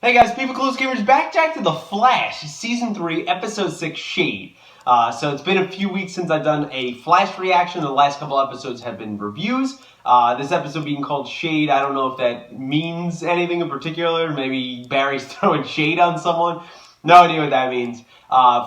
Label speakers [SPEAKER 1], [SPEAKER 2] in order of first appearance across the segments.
[SPEAKER 1] Hey guys, People Close Gamers back to The Flash, Season 3, Episode 6, Shade. So it's been a few weeks since I've done a Flash reaction. The last couple episodes have been reviews. This episode being called Shade, I don't know if that means anything in particular. Maybe Barry's throwing shade on someone. No idea what that means.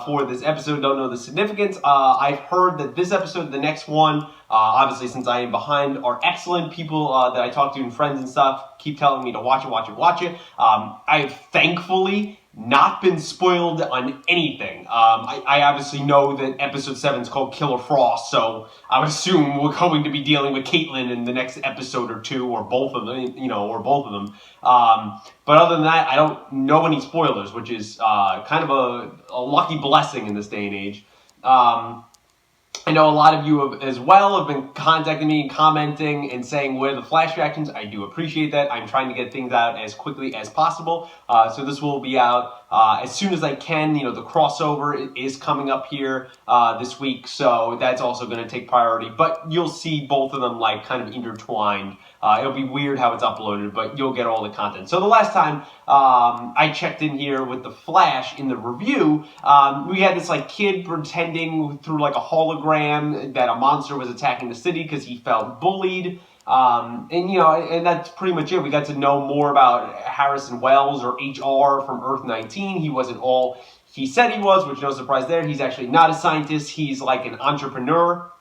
[SPEAKER 1] For this episode, don't know the significance. I've heard that this episode, the next one, obviously since I am behind, are excellent. People that I talk to and friends and stuff keep telling me to watch it. I've thankfully not been spoiled on anything. I obviously know that episode 7 is called Killer Frost, so I would assume we're going to be dealing with Caitlin in the next episode or two, or both of them, but other than that, I don't know any spoilers, which is kind of a lucky blessing in this day and age. I know a lot of you as well have been contacting me and commenting and saying where the Flash reactions. I do appreciate that. I'm trying to get things out as quickly as possible. So this will be out as soon as I can. You know, the crossover is coming up here this week, so that's also going to take priority. But you'll see both of them like kind of intertwined. It'll be weird how it's uploaded, but you'll get all the content. So the last time I checked in here with the Flash in the review, we had this like kid pretending through like a hologram that a monster was attacking the city because he felt bullied. And that's pretty much it. We got to know more about Harrison Wells, or HR, from Earth 19. He wasn't all he said he was, which no surprise there. He's actually not a scientist. He's like an entrepreneur.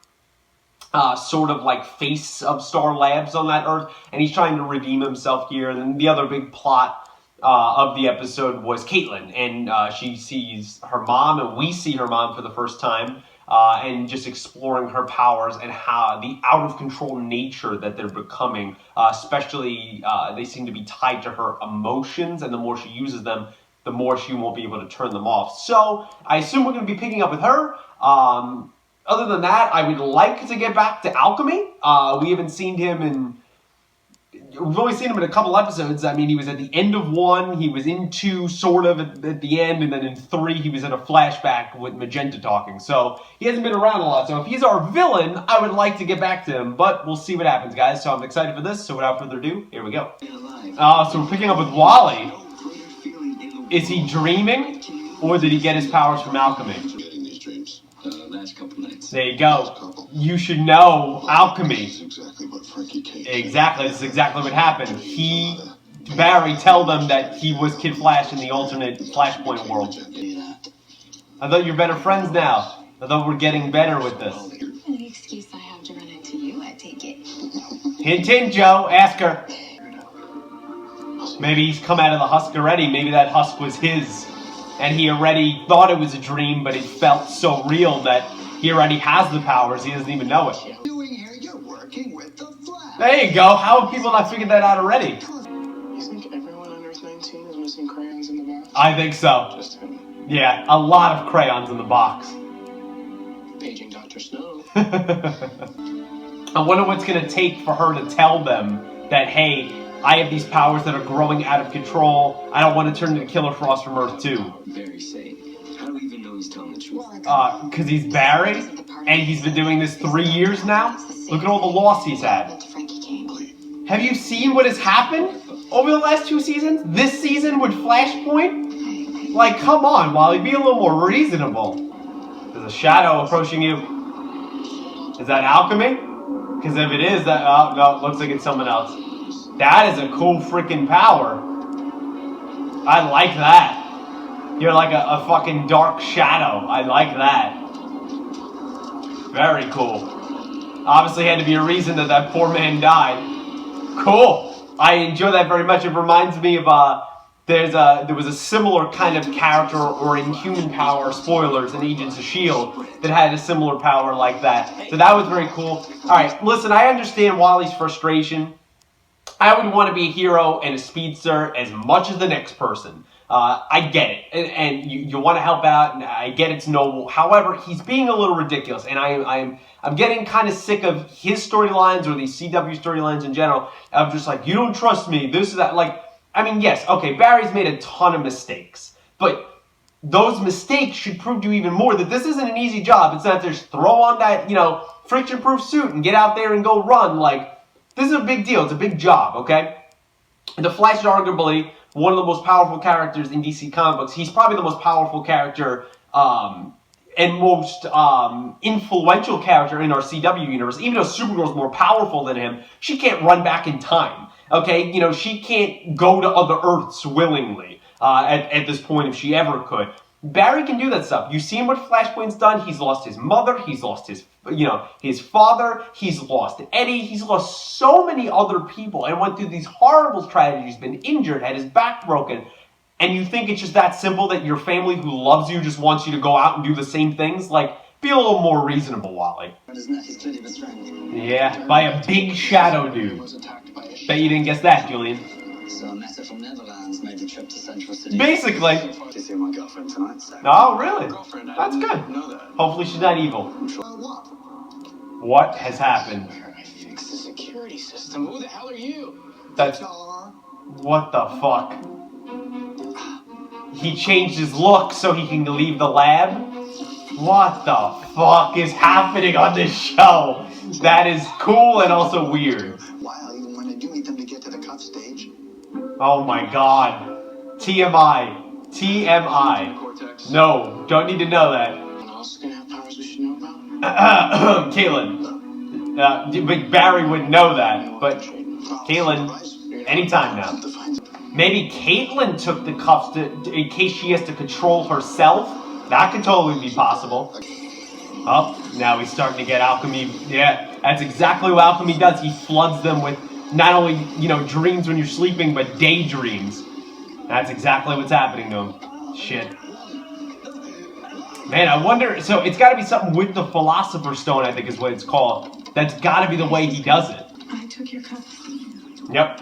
[SPEAKER 1] Sort of like face of Star Labs on that Earth, and he's trying to redeem himself here. And then the other big plot of the episode was Caitlin, and she sees her mom, and we see her mom for the first time, and just exploring her powers and how the out-of-control nature that they're becoming, especially they seem to be tied to her emotions, and the more she uses them, the more she won't be able to turn them off. So I assume we're going to be picking up with her. Other than that, I would like to get back to Alchemy. We haven't seen him in... We've only seen him in a couple episodes. I mean, he was at the end of 1, he was in 2, sort of, at the end, and then in 3, he was in a flashback with Magenta talking. So, he hasn't been around a lot. So, if he's our villain, I would like to get back to him. But we'll see what happens, guys. So, I'm excited for this. So, without further ado, here we go. So, we're picking up with Wally. Is he dreaming, or did he get his powers from Alchemy? There you go. You should know Alchemy. Exactly, this is exactly what happened. Barry, tell them that he was Kid Flash in the alternate Flashpoint world. I thought you're better friends now. I thought we're getting better with this.
[SPEAKER 2] Any excuse I have to run into you, I take it.
[SPEAKER 1] Hint, hint, Joe. Ask her. Maybe he's come out of the husk already. Maybe that husk was his. And he already thought it was a dream, but it felt so real that he already has the powers. He doesn't even know it.
[SPEAKER 3] You're working with the Flash.
[SPEAKER 1] There you go. How have people not figured that out already?
[SPEAKER 4] You think everyone on Earth 19 is missing crayons in the box?
[SPEAKER 1] I think so.
[SPEAKER 4] Just him.
[SPEAKER 1] Yeah, a lot of crayons in the box.
[SPEAKER 4] Paging Dr. Snow.
[SPEAKER 1] I wonder what's going to take for her to tell them that, hey, I have these powers that are growing out of control. I don't want to turn into Killer Frost from Earth 2.
[SPEAKER 4] Very safe. How do we even know he's telling the truth?
[SPEAKER 1] Because he's Barry, and he's been doing this 3 years now. Look at all the loss he's had. Have you seen what has happened over the last 2 seasons? This season with Flashpoint? Like, come on, Wally, be a little more reasonable. There's a shadow approaching you. Is that Alchemy? Because if it is, that... Oh, no, looks like it's someone else. That is a cool freaking power. I like that. You're like a fucking dark shadow. I like that. Very cool. Obviously had to be a reason that poor man died. Cool. I enjoy that very much. It reminds me of there was a similar kind of character or Inhuman power, spoilers, in Agents of S.H.I.E.L.D. that had a similar power like that. So that was very cool. Alright, listen, I understand Wally's frustration. I would want to be a hero and a speedster as much as the next person. I get it, and you want to help out, and I get it's noble. However, he's being a little ridiculous, and I'm getting kind of sick of his storylines, or these CW storylines in general. I'm just like, you don't trust me, this is that. Like, I mean, yes, okay, Barry's made a ton of mistakes, but those mistakes should prove to you even more that this isn't an easy job. It's not just throw on that, friction-proof suit and get out there and go run. Like, this is a big deal. It's a big job, okay? The Flash arguably one of the most powerful characters in DC comic books. He's probably the most powerful character and most influential character in our CW universe. Even though Supergirl's more powerful than him, she can't run back in time. Okay, you know, she can't go to other Earths willingly at this point if she ever could. Barry can do that stuff. You seen what Flashpoint's done? He's lost his mother. He's lost his, his father. He's lost Eddie. He's lost so many other people and went through these horrible tragedies, been injured, had his back broken. And you think it's just that simple that your family who loves you just wants you to go out and do the same things? Like, be a little more reasonable, Wally. Yeah, by a big shadow dude. Bet you didn't guess that, Julian.
[SPEAKER 3] So a messer from Netherlands made the trip to Central City.
[SPEAKER 1] Basically.
[SPEAKER 3] To see my girlfriend tonight. So.
[SPEAKER 1] Oh, really? That's good. Hopefully she's not evil. What has happened?
[SPEAKER 4] I fixed the security system. Who the hell are you?
[SPEAKER 1] That's... What the fuck? He changed his look so he can leave the lab? What the fuck is happening on this show? That is cool and also weird.
[SPEAKER 3] Wow, even when I do need them to get to the cuff stage.
[SPEAKER 1] Oh my god. TMI. TMI. No, don't need to know that.
[SPEAKER 4] Anyone else gonna have powers we should know about?
[SPEAKER 1] Caitlin. Barry wouldn't know that, but Caitlin, anytime now. Maybe Caitlin took the cuffs in case she has to control herself. That could totally be possible. Oh, now he's starting to get Alchemy. Yeah, that's exactly what Alchemy does. He floods them with not only, dreams when you're sleeping, but daydreams. That's exactly what's happening to him. Shit. Man, I wonder... So, it's got to be something with the Philosopher's Stone, I think is what it's called. That's got to be the way he does it.
[SPEAKER 2] I took your cuffs.
[SPEAKER 1] Yep.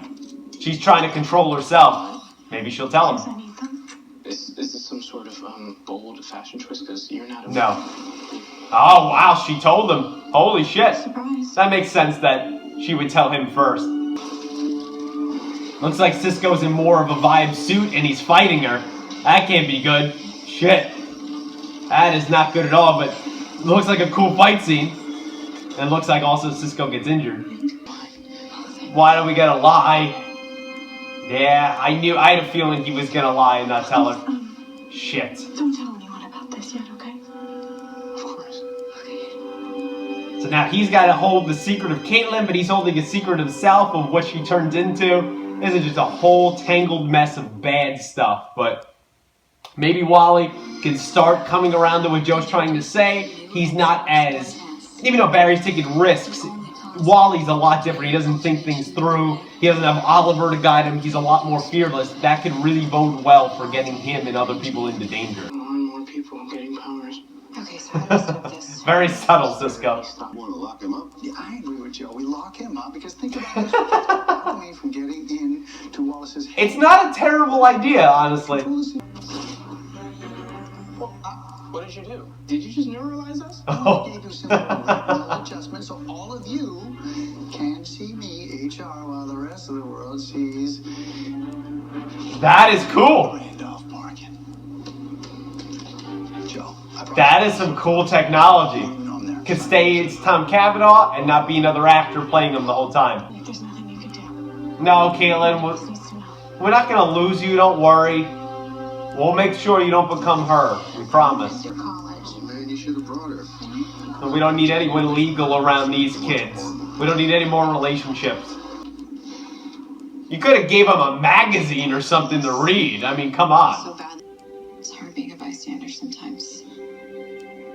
[SPEAKER 1] She's trying to control herself. Maybe she'll tell him.
[SPEAKER 2] I need them.
[SPEAKER 4] Is this some sort of bold fashion choice? Because you're not a...
[SPEAKER 1] No. Oh, wow, she told him. Holy shit.
[SPEAKER 2] Surprise.
[SPEAKER 1] That makes sense that she would tell him first. Looks like Cisco's in more of a vibe suit and he's fighting her. That can't be good. Shit. That is not good at all, but looks like a cool fight scene. And looks like also Cisco gets injured. Why do we gotta lie? Yeah, I had a feeling he was gonna lie and not tell her. Shit.
[SPEAKER 2] Don't tell anyone about this yet, okay?
[SPEAKER 4] Of course.
[SPEAKER 2] Okay.
[SPEAKER 1] So now he's gotta hold the secret of Caitlin, but he's holding a secret himself of what she turns into. This is just a whole tangled mess of bad stuff, but maybe Wally can start coming around to what Joe's trying to say. He's not as... Even though Barry's taking risks, Wally's a lot different. He doesn't think things through. He doesn't have Oliver to guide him. He's a lot more fearless. That could really bode well for getting him and other people into danger.
[SPEAKER 4] More and more people getting powers.
[SPEAKER 2] Okay, so how do we stop this?
[SPEAKER 1] Very subtle, Cisco.
[SPEAKER 3] Want to lock him up? Yeah, I agree with Joe. We lock him up because think about it. Me from getting in to Wallace's head.
[SPEAKER 1] It's not a terrible idea, honestly.
[SPEAKER 4] What did you do? Did you just neuralize us?
[SPEAKER 1] Oh.
[SPEAKER 3] I gave you simple retinal adjustment so all of you can see me, HR, while the rest of the world sees
[SPEAKER 1] That is cool.
[SPEAKER 3] Randolph Bargain. Joe,
[SPEAKER 1] That is some cool technology. Could stay it's Tom Cavanaugh and not be another actor playing him the whole time.
[SPEAKER 2] Like, there's nothing you can do.
[SPEAKER 1] No, Caitlin,
[SPEAKER 2] Just needs to know.
[SPEAKER 1] we're not going to lose you, don't worry. We'll make sure you don't become her, we promise.
[SPEAKER 2] Through college.
[SPEAKER 3] Man, you should have brought her.
[SPEAKER 1] And we don't need anyone legal around these kids. We don't need any more relationships. You could have gave him a magazine or something to read. I mean, come
[SPEAKER 2] So
[SPEAKER 1] on.
[SPEAKER 2] bad. It's hard being a bystander sometimes.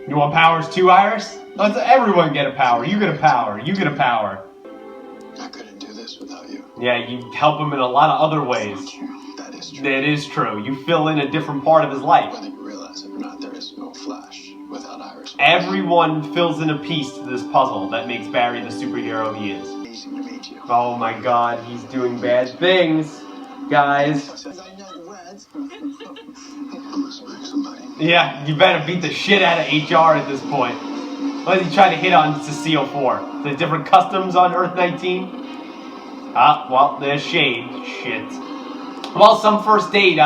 [SPEAKER 1] You want powers too, Iris? Let's everyone get a power. You get a power. You get a power.
[SPEAKER 3] I couldn't do this without you.
[SPEAKER 1] Yeah, you help him in a lot of other ways.
[SPEAKER 2] True.
[SPEAKER 3] That is true.
[SPEAKER 1] That is true. You fill in a different part of his life.
[SPEAKER 3] Whether you realize it or not, there is no Flash without Iris.
[SPEAKER 1] Everyone fills in a piece to this puzzle that makes Barry the superhero he is.
[SPEAKER 3] Amazing to meet you.
[SPEAKER 1] Oh my god, he's doing bad things, guys.
[SPEAKER 3] I know words. I must smack somebody.
[SPEAKER 1] Yeah, you better beat the shit out of HR at this point. What is he trying to hit on Cecile for? The different customs on Earth 19? Ah, well, there's Shade. Shit. Well, some first date,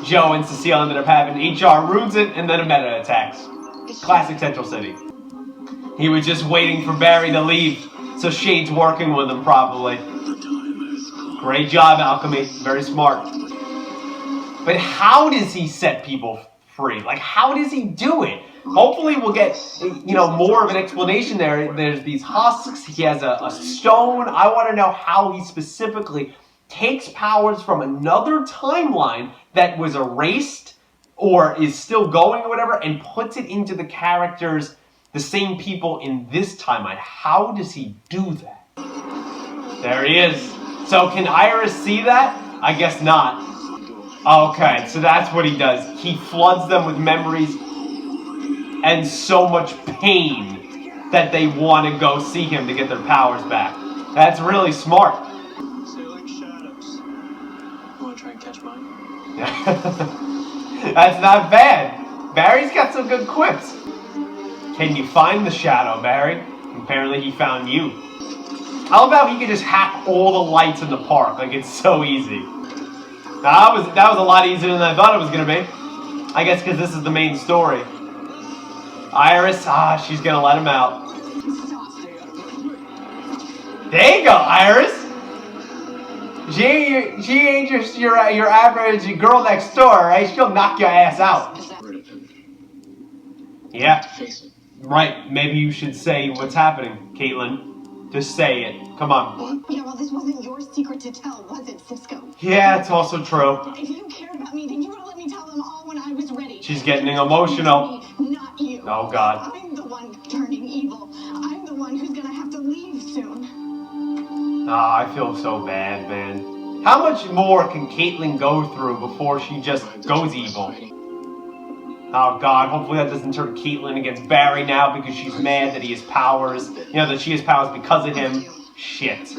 [SPEAKER 1] Joe and Cecile ended up having. HR ruins it, and then a meta attacks. Classic Central City. He was just waiting for Barry to leave, so Shade's working with him, probably. Great job, Alchemy. Very smart. But how does he set people free? Like, how does he do it? Hopefully we'll get, more of an explanation there. There's these husks. He has a stone. I want to know how he specifically takes powers from another timeline that was erased or is still going or whatever and puts it into the characters, the same people in this timeline. How does he do that? There he is. So can Iris see that? I guess not. Okay, so that's what he does. He floods them with memories and so much pain that they want to go see him to get their powers back. That's really smart.
[SPEAKER 4] So you like shadows? You want to try and catch mine?
[SPEAKER 1] That's not bad. Barry's got some good quips. Can you find the shadow, Barry? Apparently he found you. I love how he could just hack all the lights in the park. Like, it's so easy. That was a lot easier than I thought it was going to be. I guess because this is the main story. Iris, she's going to let him out. There you go, Iris. She ain't just your average girl next door, right? She'll knock your ass out. Yeah. Right. Maybe you should say what's happening, Caitlin. Just say it. Come on.
[SPEAKER 2] Yeah, well, this wasn't your secret to tell, was it, Cisco?
[SPEAKER 1] Yeah, it's also true.
[SPEAKER 2] If you cared about me, then you would have let me tell them all when I was ready.
[SPEAKER 1] She's getting emotional.
[SPEAKER 2] Not you.
[SPEAKER 1] Oh, God.
[SPEAKER 2] I'm the one turning evil. I'm the one who's gonna have to leave soon.
[SPEAKER 1] I feel so bad, man. How much more can Caitlin go through before she just goes evil? Oh, God, hopefully that doesn't turn Caitlin against Barry now because she's mad that he has powers. That she has powers because of him. Shit.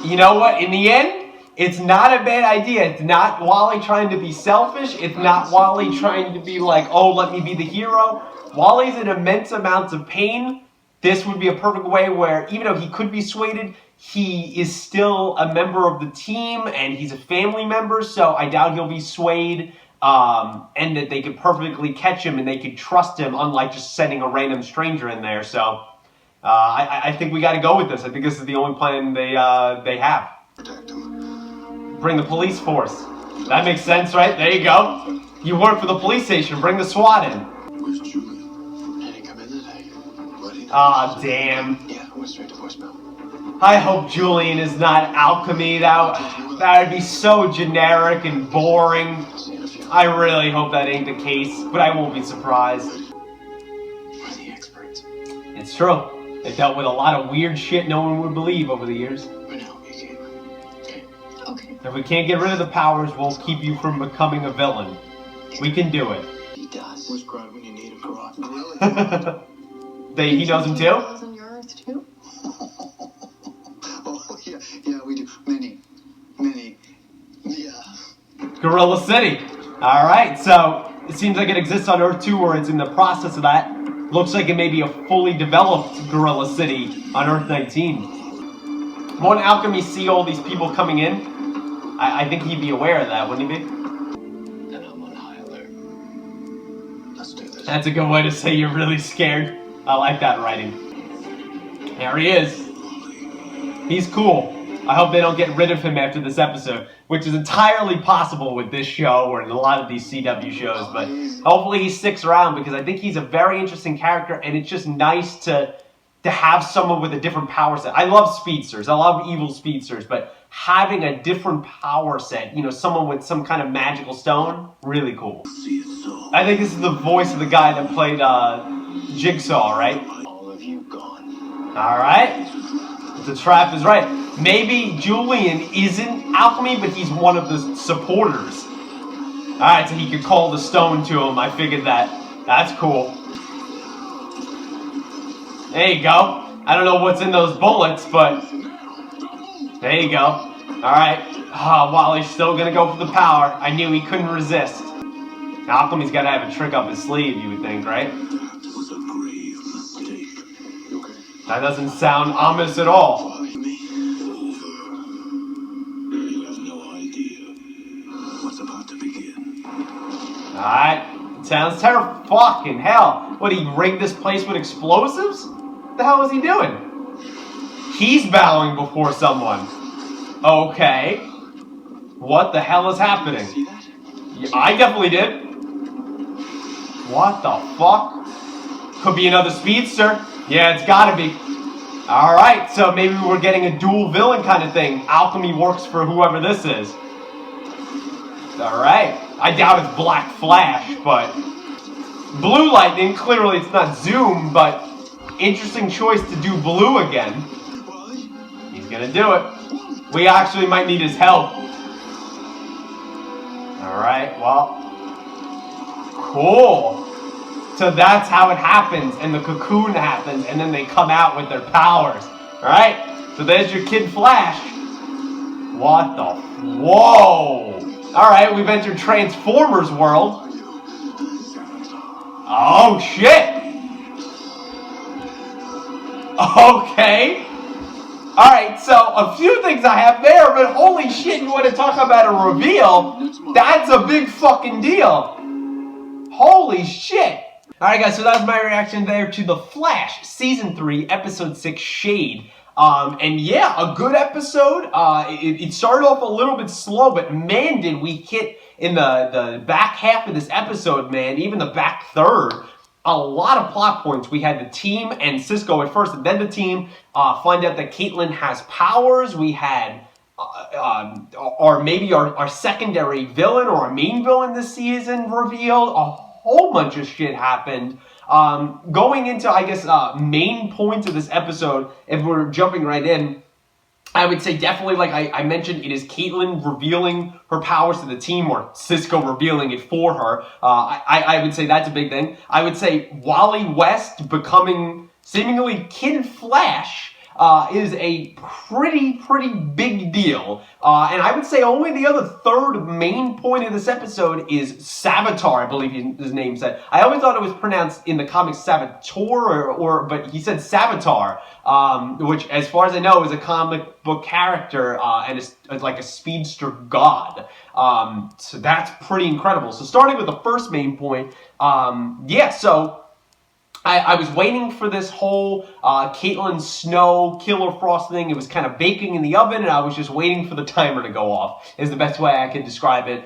[SPEAKER 1] You know what? In the end, it's not a bad idea. It's not Wally trying to be selfish. It's not Wally trying to be like, oh, let me be the hero. Wally's in immense amounts of pain. This would be a perfect way where, even though he could be swayed, he is still a member of the team and he's a family member, so I doubt he'll be swayed. And that they could perfectly catch him and they could trust him, unlike just sending a random stranger in there. So I think we got to go with this. I think this is the only plan they have.
[SPEAKER 3] Protect him.
[SPEAKER 1] Bring the police force. That makes sense, right? There you go. You work for the police station. Bring the SWAT in.
[SPEAKER 3] Where's Julie?
[SPEAKER 4] I didn't come in today.
[SPEAKER 1] Ah, damn.
[SPEAKER 4] Yeah, I went straight to voicemail.
[SPEAKER 1] I hope Julian is not Alchemy. That would be so generic and boring. I really hope that ain't the case, but I won't be surprised.
[SPEAKER 4] We're the experts.
[SPEAKER 1] It's true. They dealt with a lot of weird shit no one would believe over the years.
[SPEAKER 4] We're gonna help you, Caitlin. Okay?
[SPEAKER 2] Okay.
[SPEAKER 1] If we can't get rid of the powers, we'll keep you from becoming a villain. We can do it.
[SPEAKER 4] He does. Where's Grod when you need him, Grod?
[SPEAKER 1] He knows him too?
[SPEAKER 2] Girls on your Earth too?
[SPEAKER 3] Oh, yeah, we do. Many. Yeah.
[SPEAKER 1] Gorilla City. Alright, so it seems like it exists on Earth too, or it's in the process of that. Looks like it may be a fully developed Gorilla City on Earth 19. Won't Alchemy see all these people coming in? I think he'd be aware of that, wouldn't he be?
[SPEAKER 4] And I'm on high alert. Let's do this.
[SPEAKER 1] That's a good way to say you're really scared. I like that writing. There he is. He's cool. I hope they don't get rid of him after this episode, which is entirely possible with this show or in a lot of these CW shows, but hopefully he sticks around because I think he's a very interesting character and it's just nice to have someone with a different power set. I love speedsters. I love evil speedsters, but having a different power set, someone with some kind of magical stone, really cool. I think this is the voice of the guy that played Jigsaw, right?
[SPEAKER 4] All of you gone.
[SPEAKER 1] All right. The trap is right. Maybe Julian isn't Alchemy, but he's one of the supporters. Alright, so he could call the stone to him. I figured that. That's cool. There you go. I don't know what's in those bullets, but there you go. Alright. Wally's still gonna go for the power. I knew he couldn't resist. Alchemy's gotta have a trick up his sleeve, you would think, right?
[SPEAKER 3] That was a grave mistake. You okay?
[SPEAKER 1] That doesn't sound ominous at all.
[SPEAKER 3] You have no idea what's about to begin.
[SPEAKER 1] Alright. Sounds terrible. Fucking hell. What, he rigged this place with explosives? What the hell is he doing? He's bowing before someone. Okay. What the hell is happening?
[SPEAKER 4] See that?
[SPEAKER 1] Yeah, I definitely did. What the fuck? Could be another speedster. Yeah, it's gotta be. Alright, so maybe we're getting a dual villain kind of thing. Alchemy works for whoever this is. Alright. I doubt it's Black Flash, but... Blue Lightning, clearly it's not Zoom, but... Interesting choice to do blue again. He's gonna do it. We actually might need his help. Alright, well... Cool. So that's how it happens, and the cocoon happens, and then they come out with their powers. Alright? So there's your Kid Flash. What the... Whoa! Alright, we've entered Transformers world. Oh, shit! Okay. Alright, so a few things I have there, but holy shit, you want to talk about a reveal? That's a big fucking deal. Holy shit. Alright guys, so that was my reaction there to The Flash, Season 3, Episode 6, Shade. And yeah, a good episode. It started off a little bit slow, but man, did we hit in the back half of this episode, man, even the back third. A lot of plot points. We had the team and Cisco at first, and then the team find out that Caitlin has powers. We had or maybe our secondary villain or our main villain this season revealed. A whole bunch of shit happened. Going into, I guess, main points of this episode, if we're jumping right in, I would say definitely, like I mentioned, it is Caitlin revealing her powers to the team, or Cisco revealing it for her. I would say that's a big thing. I would say Wally West becoming seemingly Kid Flash is a pretty big deal. And I would say only the other third main point of this episode is Savitar, I believe his name said. I always thought it was pronounced in the comics Savitar, but he said Savitar, which, as far as I know, is a comic book character and is like a speedster god. So that's pretty incredible. So starting with the first main point, yeah, so... I was waiting for this whole Caitlin Snow Killer Frost thing. It was kind of baking in the oven, and I was just waiting for the timer to go off, is the best way I can describe it.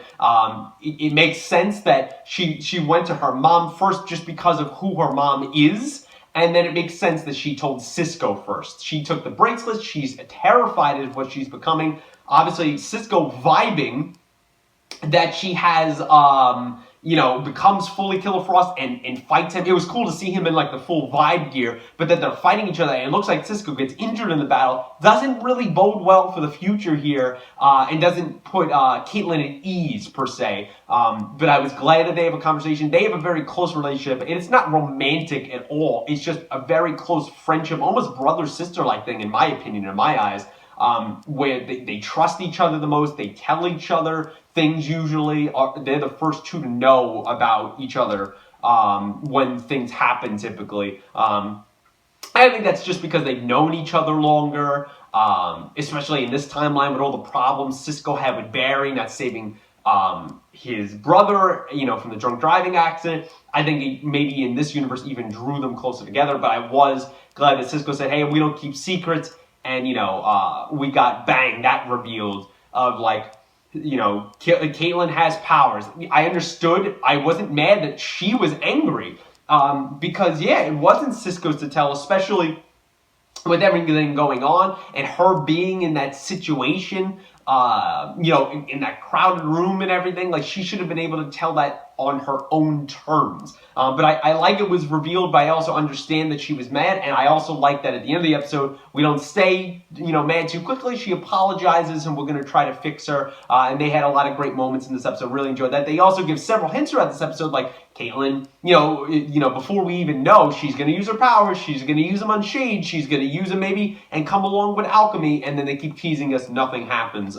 [SPEAKER 1] It makes sense that she went to her mom first just because of who her mom is, and then it makes sense that she told Cisco first. She took the bracelet. She's terrified of what she's becoming. Obviously, Cisco vibing that she has... you know, becomes fully Killer Frost and fights him. It was cool to see him in, like, the full vibe gear, but then they're fighting each other, and it looks like Cisco gets injured in the battle. Doesn't really bode well for the future here, and doesn't put Caitlin at ease, per se. But I was glad that they have a conversation. They have a very close relationship, and it's not romantic at all. It's just a very close friendship, almost brother-sister-like thing, in my opinion, in my eyes. Where they trust each other the most, they tell each other things usually. They're the first two to know about each other when things happen typically. I think that's just because they've known each other longer, especially in this timeline with all the problems Cisco had with Barry not saving his brother, you know, from the drunk driving accident. I think maybe in this universe even drew them closer together, but I was glad that Cisco said, hey, we don't keep secrets. And, you know, we got, bang, that revealed of, like, you know, Caitlin has powers. I understood. I wasn't mad that she was angry. Because, yeah, it wasn't Cisco's to tell, especially with everything going on and her being in that situation, you know, in that crowded room and everything. Like, she should have been able to tell that on her own terms. But I like it was revealed, but I also understand that she was mad, and I also like that at the end of the episode, we don't stay, you know, mad too quickly. She apologizes, and we're going to try to fix her, and they had a lot of great moments in this episode. Really enjoyed that. They also give several hints throughout this episode, like Caitlin, you know, before we even know, she's going to use her powers, she's going to use them on Shade, she's going to use them maybe, and come along with Alchemy, and then they keep teasing us, nothing happens.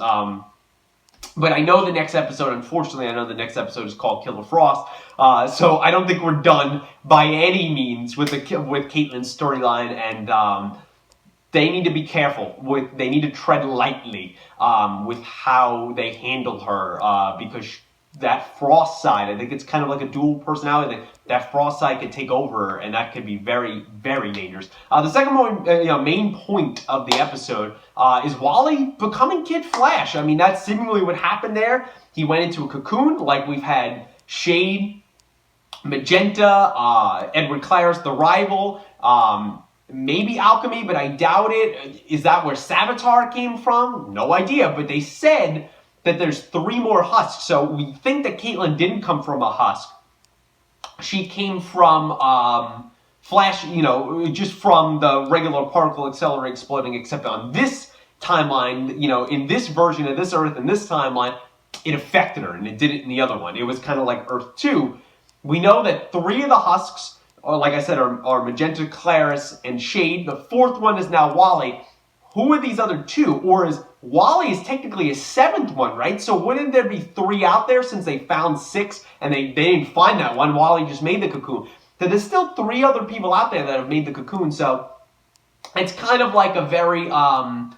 [SPEAKER 1] But I know the next episode, unfortunately, I know the next episode is called Killer Frost, so I don't think we're done by any means with Caitlin's storyline, and they need to be careful. They need to tread lightly with how they handle her, because that Frost side. I think it's kind of like a dual personality. That Frost side could take over, and that could be very, very dangerous. The second main point of the episode is Wally becoming Kid Flash. I mean, that's seemingly what happened there. He went into a cocoon, like we've had Shade, Magenta, Edward Claris, the rival, maybe Alchemy, but I doubt it. Is that where Savitar came from? No idea, but they said that there's 3 more husks, so we think that Caitlin didn't come from a husk. She came from Flash, just from the regular particle accelerator exploding, except on this timeline, in this version of this Earth, in this timeline, it affected her, and it did it in the other one. It was kind of like Earth 2. We know that 3 of the husks, like I said, are Magenta, Claris, and Shade. The 4th one is now Wally. Who are these other 2? Or is Wally is technically a 7th one, right? So wouldn't there be 3 out there since they found 6 and they didn't find that one? Wally just made the cocoon. So there's still 3 other people out there that have made the cocoon. So it's kind of like a very, I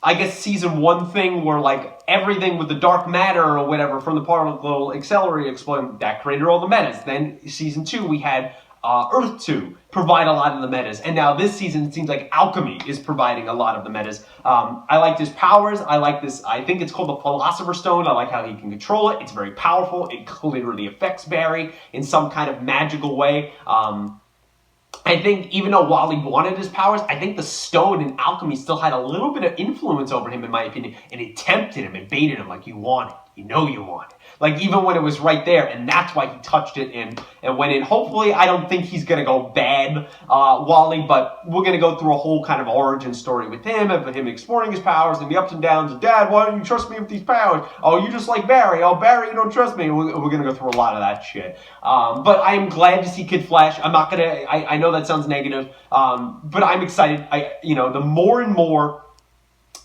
[SPEAKER 1] guess, season 1 thing where like everything with the dark matter or whatever from the particle accelerator exploding, that created all the metas. Then season 2 we had Earth 2 provide a lot of the metas. And now this season, it seems like Alchemy is providing a lot of the metas. I like his powers. I like this. I think it's called the Philosopher's Stone. I like how he can control it. It's very powerful. It clearly affects Barry in some kind of magical way. I think even though Wally wanted his powers, I think the stone in Alchemy still had a little bit of influence over him, in my opinion. And it tempted him and baited him like, you want it. You know you want it. Like, even when it was right there, and that's why he touched it and went in. Hopefully, I don't think he's going to go bad, Wally, but we're going to go through a whole kind of origin story with him, of him exploring his powers and the ups and downs. Dad, why don't you trust me with these powers? Oh, you just like Barry. Oh, Barry, you don't trust me. We're going to go through a lot of that shit. But I am glad to see Kid Flash. I'm not going to, I know that sounds negative, but I'm excited. The more and more,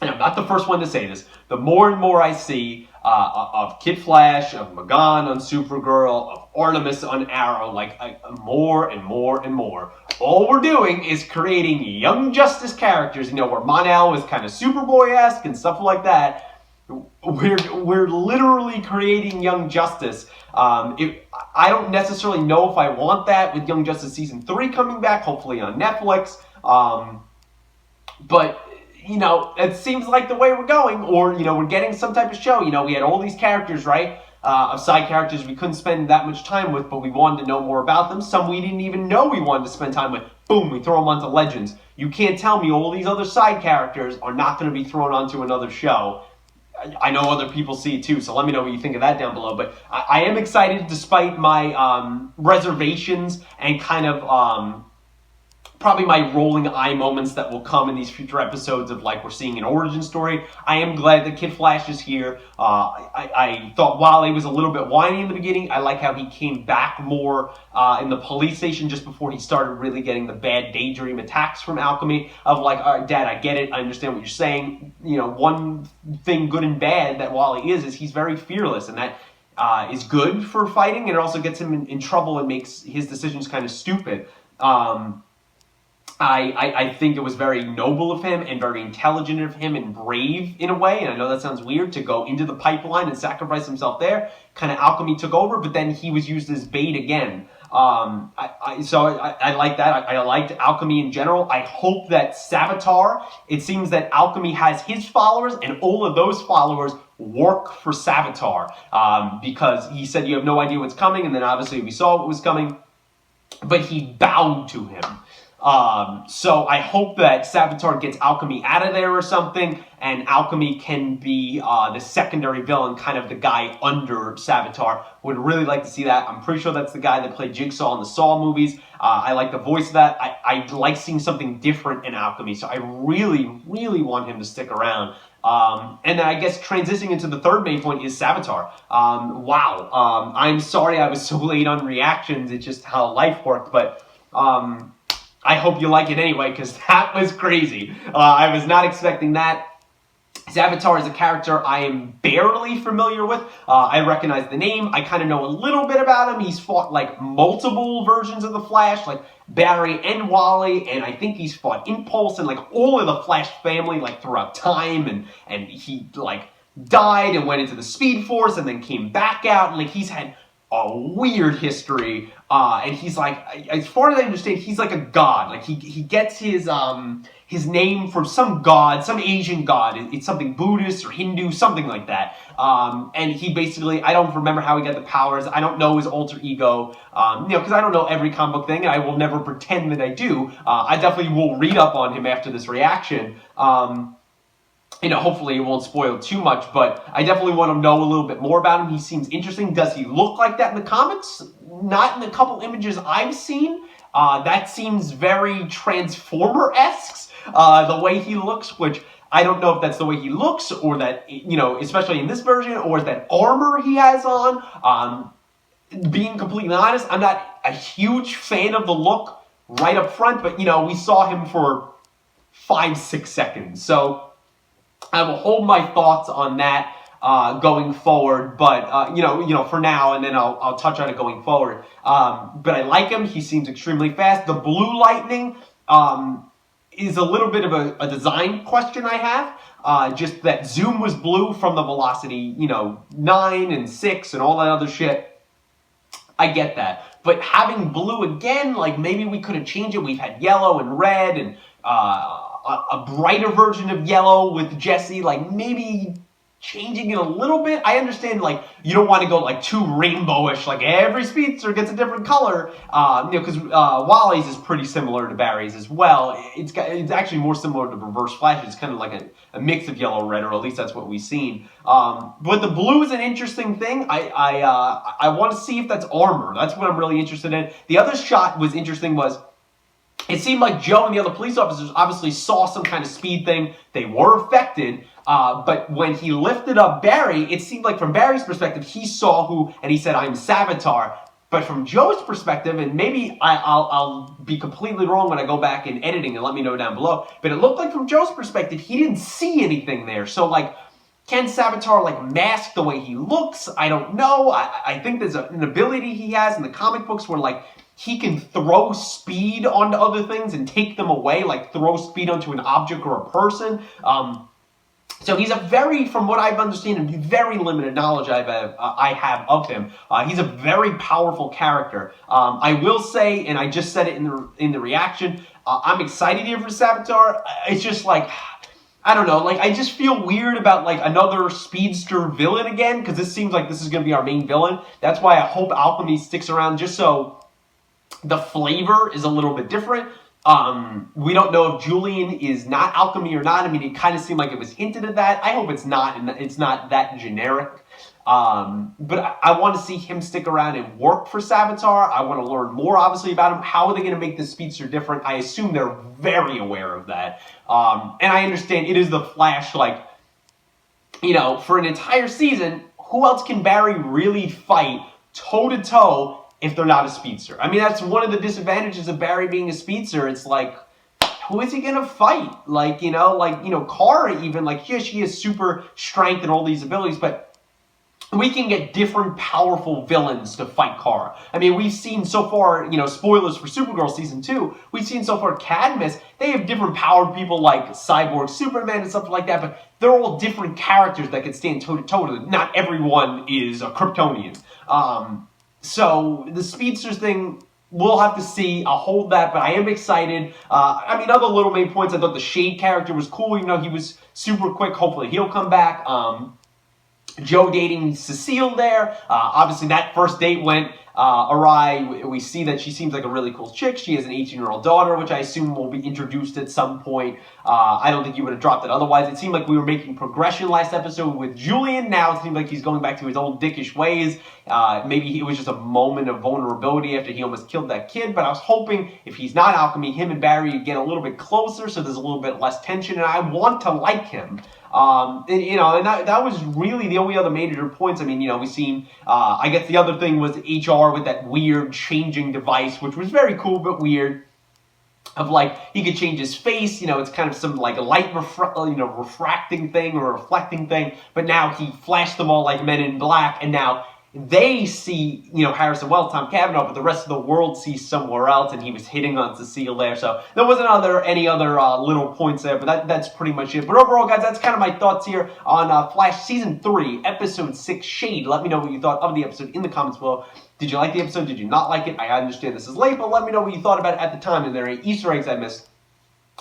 [SPEAKER 1] and I'm not the first one to say this, the more and more I see of Kid Flash, of Magan on Supergirl, of Artemis on Arrow, more and more and more. All we're doing is creating Young Justice characters, where Mon-El is kind of Superboy-esque and stuff like that. We're literally creating Young Justice. I don't necessarily know if I want that with Young Justice Season 3 coming back, hopefully on Netflix. But it seems like the way we're going, or, we're getting some type of show. We had all these characters, right, of side characters we couldn't spend that much time with, but we wanted to know more about them. Some we didn't even know we wanted to spend time with. Boom, we throw them onto Legends. You can't tell me all these other side characters are not going to be thrown onto another show. I know other people see it too, so let me know what you think of that down below. But I am excited despite my reservations and kind of probably my rolling eye moments that will come in these future episodes of we're seeing an origin story. I am glad that Kid Flash is here. I thought Wally was a little bit whiny in the beginning. I like how he came back more in the police station just before he started really getting the bad daydream attacks from Alchemy of all right, Dad, I get it. I understand what you're saying. One thing good and bad that Wally is he's very fearless, and that is good for fighting, and it also gets him in trouble and makes his decisions kind of stupid. I think it was very noble of him and very intelligent of him and brave in a way. And I know that sounds weird to go into the pipeline and sacrifice himself there. Kind of Alchemy took over, but then he was used as bait again. So I like that. I liked Alchemy in general. I hope that Savitar, it seems that Alchemy has his followers and all of those followers work for Savitar. Because he said you have no idea what's coming. And then obviously we saw what was coming. But he bowed to him. So I hope that Savitar gets Alchemy out of there or something, and Alchemy can be the secondary villain, kind of the guy under Savitar. Would really like to see that. I'm pretty sure that's the guy that played Jigsaw in the Saw movies. I like the voice of that. I like seeing something different in Alchemy, so I really, really want him to stick around. And then I guess transitioning into the third main point is Savitar. Wow. I'm sorry I was so late on reactions. It's just how life worked, but I hope you like it anyway, because that was crazy. I was not expecting that. Savitar is a character I am barely familiar with. I recognize the name. I kind of know a little bit about him. He's fought multiple versions of the Flash, like Barry and Wally, and I think he's fought Impulse and all of the Flash family throughout time, and he died and went into the Speed Force and then came back out. And, like, he's had a weird history. And he's, like, as far as I understand, he's like a god. Like, he gets his name from some god, some Asian god. It's something Buddhist or Hindu, something like that. And he basically, I don't remember how he got the powers. I don't know his alter ego, because I don't know every comic book thing, and I will never pretend that I do. I definitely will read up on him after this reaction. Hopefully it won't spoil too much, but I definitely want to know a little bit more about him. He seems interesting. Does he look like that in the comics? Not in the couple images I've seen. That seems very Transformer-esque, the way he looks, which I don't know if that's the way he looks, or that, especially in this version, or is that armor he has on. Being completely honest, I'm not a huge fan of the look right up front, but, we saw him for 5-6 seconds, so I will hold my thoughts on that going forward, but for now, and then I'll touch on it going forward. But I like him. He seems extremely fast. The blue lightning is a little bit of a design question I have. Just that Zoom was blue from the Velocity, 9 and 6 and all that other shit. I get that. But having blue again, like, maybe we could have changed it. We've had yellow and red and a brighter version of yellow with Jesse, like, maybe changing it a little bit. I understand, like, you don't want to go, like, too rainbowish, like, every speedster gets a different color, because Wally's is pretty similar to Barry's as well. It's actually more similar to Reverse Flash. It's kind of like a mix of yellow and red, or at least that's what we've seen. But the blue is an interesting thing. I want to see if that's armor. That's what I'm really interested in. The other shot was interesting was, it seemed like Joe and the other police officers obviously saw some kind of speed thing. They were affected, but when he lifted up Barry, it seemed like from Barry's perspective, he saw who, and he said, "I'm Savitar." But from Joe's perspective, and maybe I'll be completely wrong when I go back in editing and let me know down below, but it looked like from Joe's perspective, he didn't see anything there. So, like, can Savitar, like, mask the way he looks? I don't know. I think there's an ability he has in the comic books where, like, he can throw speed onto other things and take them away, like throw speed onto an object or a person. So he's from what I've understood, very limited knowledge I have of him. He's a very powerful character. I will say, and I just said it in the reaction, I'm excited here for Savitar. It's just like, I don't know, like, I just feel weird about, like, another speedster villain again, because this seems like this is going to be our main villain. That's why I hope Alchemy sticks around, just so the flavor is a little bit different. We don't know if Julian is not Alchemy or not. I mean, it kind of seemed like it was hinted at that. I hope it's not, and it's not that generic. But I want to see him stick around and work for Savitar. I want to learn more, obviously, about him. How are they going to make this speedster different? I assume they're very aware of that. And I understand it is the Flash, like, for an entire season, who else can Barry really fight toe-to-toe if they're not a speedster? I mean, that's one of the disadvantages of Barry being a speedster. It's like, who is he going to fight? Like, Kara even, like, yeah, she has super strength and all these abilities, but we can get different powerful villains to fight Kara. I mean, we've seen so far, spoilers for Supergirl Season 2, we've seen so far Cadmus, they have different powered people like Cyborg Superman and stuff like that, but they're all different characters that can stand toe-to-toe with them. Not everyone is a Kryptonian. So the speedsters thing, we'll have to see. I'll hold that, but I am excited. I mean, other little main points, I thought the Shade character was cool. He was super quick. Hopefully he'll come back. Joe dating Cecile there. Obviously, that first date went awry. We see that she seems like a really cool chick. She has an 18-year-old daughter, which I assume will be introduced at some point. I don't think you would have dropped it otherwise. It seemed like we were making progression last episode with Julian. Now it seems like he's going back to his old dickish ways. Maybe it was just a moment of vulnerability after he almost killed that kid. But I was hoping if he's not Alchemy, him and Barry get a little bit closer so there's a little bit less tension. And I want to like him. And that was really the only other major points. I mean, we've seen, I guess the other thing was HR with that weird changing device, which was very cool, but weird. Of, like, he could change his face, it's kind of some, like, a light refracting thing or reflecting thing, but now he flashed them all like Men in Black, and now they see, Harrison Wells, Tom Cavanaugh, but the rest of the world sees somewhere else, and he was hitting on Cecile there. So there wasn't any other little points there, but that's pretty much it. But overall, guys, that's kind of my thoughts here on Flash Season 3, Episode 6, Shade. Let me know what you thought of the episode in the comments below. Did you like the episode? Did you not like it? I understand this is late, but let me know what you thought about it at the time. Are there any Easter eggs I missed?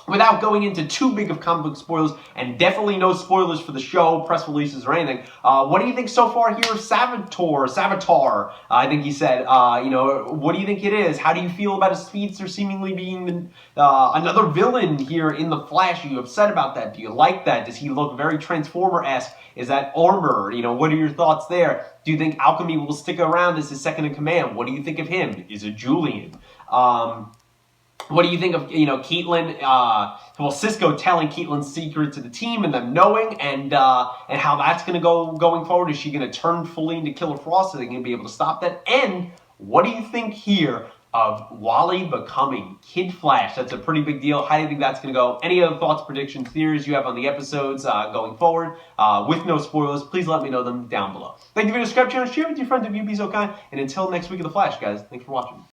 [SPEAKER 1] Without going into too big of comic book spoilers, and definitely no spoilers for the show, press releases, or anything, what do you think so far here of Savitar, I think he said. What do you think it is? How do you feel about his speedster seemingly being another villain here in The Flash? Are you upset about that? Do you like that? Does he look very Transformer-esque? Is that armor? What are your thoughts there? Do you think Alchemy will stick around as his second in command? What do you think of him? Is it Julian? What do you think of, Caitlin, Cisco telling Caitlin's secret to the team and them knowing, and how that's going to go going forward? Is she going to turn fully into Killer Frost? Are they going to be able to stop that? And what do you think here of Wally becoming Kid Flash? That's a pretty big deal. How do you think that's going to go? Any other thoughts, predictions, theories you have on the episodes going forward with no spoilers? Please let me know them down below. Thank you for subscribing, share with your friends if you'd be so kind. And until next week of The Flash, guys, thanks for watching.